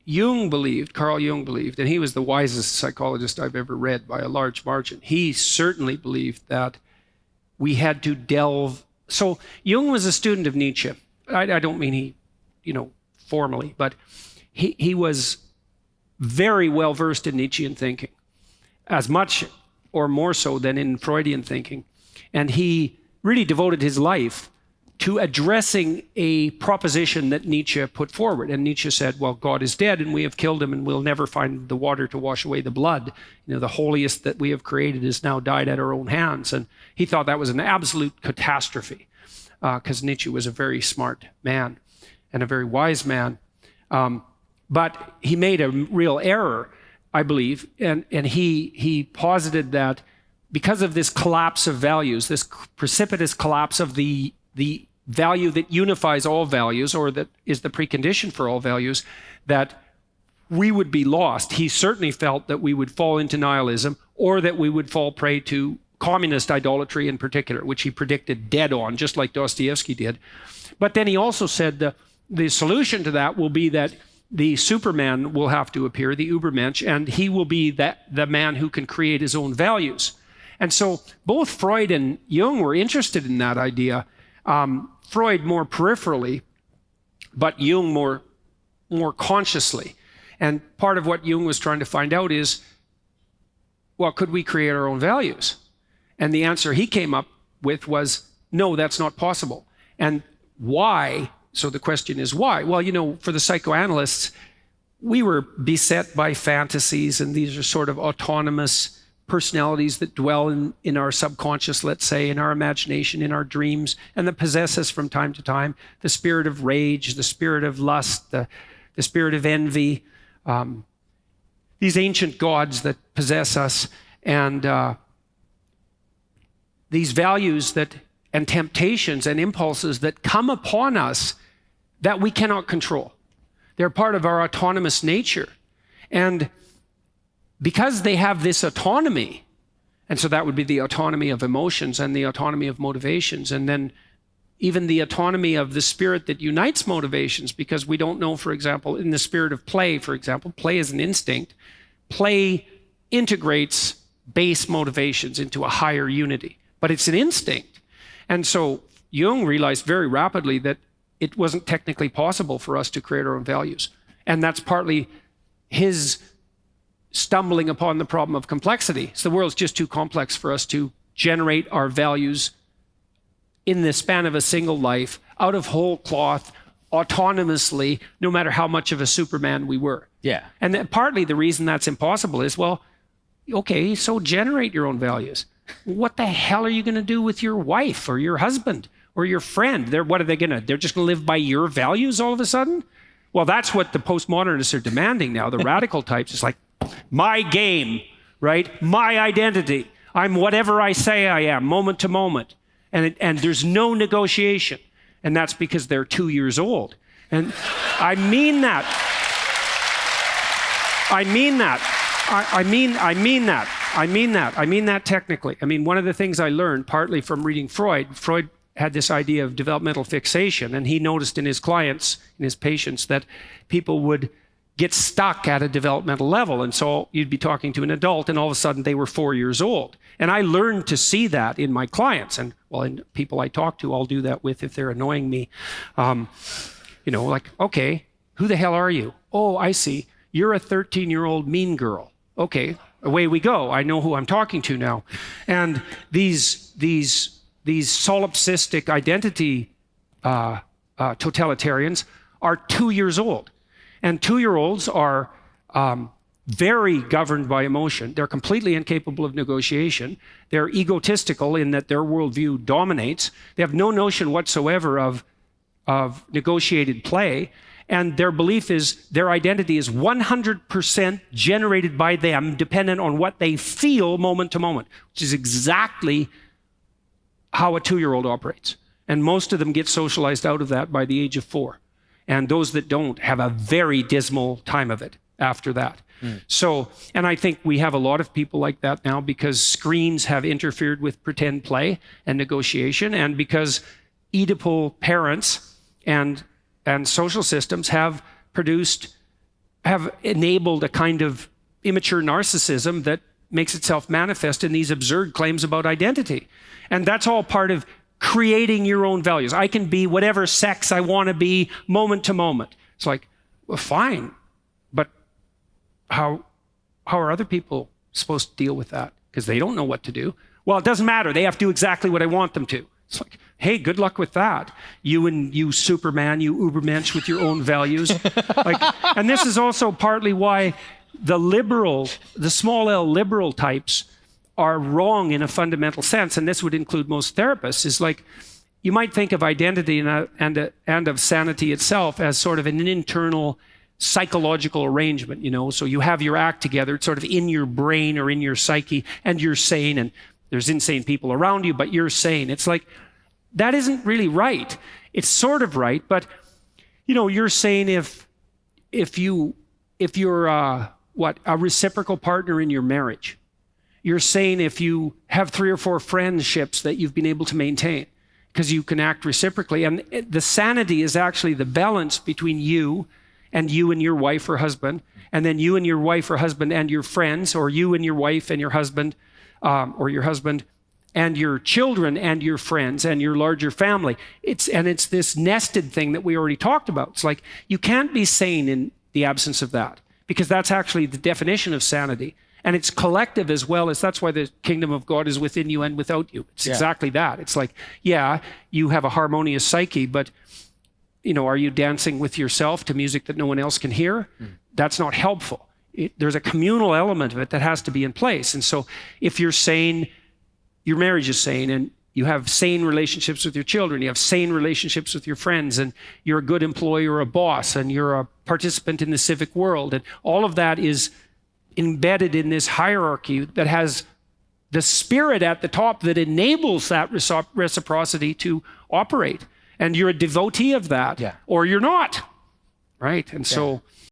Carl Jung believed, and he was the wisest psychologist I've ever read by a large margin. He certainly believed that we had to delve. So Jung was a student of Nietzsche. I don't mean he, formally, but he was very well versed in Nietzschean thinking, as much or more so than in Freudian thinking. And he really devoted his life to addressing a proposition that Nietzsche put forward. And Nietzsche said, well, God is dead and we have killed him and we'll never find the water to wash away the blood. The holiest that we have created has now died at our own hands. And he thought that was an absolute catastrophe because Nietzsche was a very smart man and a very wise man. But he made a real error, I believe, and he posited that because of this collapse of values, this precipitous collapse of the value that unifies all values, or that is the precondition for all values, that we would be lost. He certainly felt that we would fall into nihilism, or that we would fall prey to communist idolatry in particular, which he predicted dead on, just like Dostoevsky did. But then he also said the solution to that will be that the Superman will have to appear, the Übermensch, and he will be the man who can create his own values. And so both Freud and Jung were interested in that idea. Freud more peripherally, but Jung more consciously. And part of what Jung was trying to find out is, well, could we create our own values? And the answer he came up with was, no, that's not possible. And why? So the question is why? Well, for the psychoanalysts, we were beset by fantasies, and these are sort of autonomous personalities that dwell in our subconscious, let's say, in our imagination, in our dreams, and that possess us from time to time. The spirit of rage, the spirit of lust, the spirit of envy, these ancient gods that possess us, and these values and temptations and impulses that come upon us that we cannot control. They're part of our autonomous nature. And because they have this autonomy, and so that would be the autonomy of emotions and the autonomy of motivations, and then even the autonomy of the spirit that unites motivations, because we don't know, for example, in the spirit of play, for example, play is an instinct. Play integrates base motivations into a higher unity, but it's an instinct. And so Jung realized very rapidly that it wasn't technically possible for us to create our own values. And that's partly his stumbling upon the problem of complexity. So the world's just too complex for us to generate our values in the span of a single life, out of whole cloth, autonomously, no matter how much of a Superman we were. Yeah. And partly the reason that's impossible is, well, okay, so generate your own values. What the hell are you going to do with your wife or your husband or your friend? What are they going to, they're just going to live by your values all of a sudden? Well, that's what the postmodernists are demanding now. The radical types, it's like, my game, right? My identity. I'm whatever I say I am, moment to moment. And there's no negotiation. And that's because they're 2 years old. And I mean that. I mean that. I mean that technically. I mean, one of the things I learned partly from reading Freud had this idea of developmental fixation, and he noticed in his clients, in his patients, that people would get stuck at a developmental level. And so you'd be talking to an adult and all of a sudden they were 4 years old. And I learned to see that in my clients, and well, in people I talk to, I'll do that with if they're annoying me. Like, okay, who the hell are you? Oh, I see. You're a 13-year-old mean girl. Okay, away we go. I know who I'm talking to now. And these solipsistic identity totalitarians are 2 years old. And 2-year-olds are very governed by emotion. They're completely incapable of negotiation. They're egotistical in that their worldview dominates. They have no notion whatsoever of negotiated play. And their belief is their identity is 100% generated by them, dependent on what they feel moment to moment, which is exactly how a 2-year-old operates. And most of them get socialized out of that by the age of 4. And those that don't have a very dismal time of it after that. So, and I think we have a lot of people like that now because screens have interfered with pretend play and negotiation, and because Oedipal parents and social systems have produced have enabled a kind of immature narcissism that makes itself manifest in these absurd claims about identity. And that's all part of creating your own values. I can be whatever sex I want to be moment to moment. It's like, well, fine, but how are other people supposed to deal with that? Because they don't know what to do. Well, it doesn't matter. They have to do exactly what I want them to. It's like, hey, good luck with that. You Superman, you Ubermensch with your own values. And this is also partly why the small L liberal types are wrong in a fundamental sense, and this would include most therapists, is like, you might think of identity and of sanity itself as sort of an internal psychological arrangement, so you have your act together, it's sort of in your brain or in your psyche, and you're sane, and there's insane people around you, but you're sane. It's like, that isn't really right. It's sort of right, but you're sane if you're a reciprocal partner in your marriage. You're sane if you have 3 or 4 friendships that you've been able to maintain because you can act reciprocally. And the sanity is actually the balance between you and your wife or husband, and then you and your wife or husband and your friends, or you and your wife and your husband, or your husband and your children and your friends and your larger family. It's this nested thing that we already talked about. It's like, you can't be sane in the absence of that, because that's actually the definition of sanity. And it's collective as well, as that's why the kingdom of God is within you and without you. It's exactly that. It's like, yeah, you have a harmonious psyche, but are you dancing with yourself to music that no one else can hear? That's not helpful. There's a communal element of it that has to be in place. And so if you're sane, your marriage is sane, and you have sane relationships with your children, you have sane relationships with your friends, and you're a good employee or a boss, and you're a participant in the civic world. And all of that is embedded in this hierarchy that has the spirit at the top that enables that reciprocity to operate. And you're a devotee of that, or you're not, right? And so